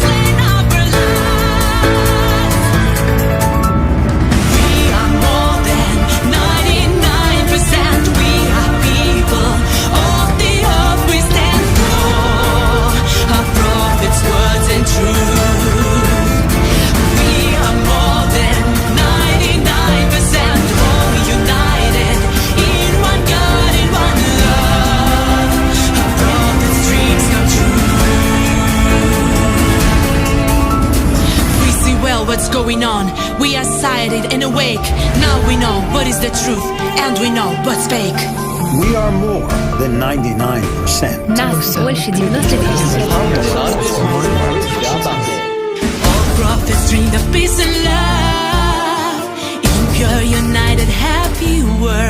solid and awake. Now we know what is the truth, and we know what's fake. We are more than 99%. Нас больше 99%. All prophets dreamed of peace and love in pure, united, happy world.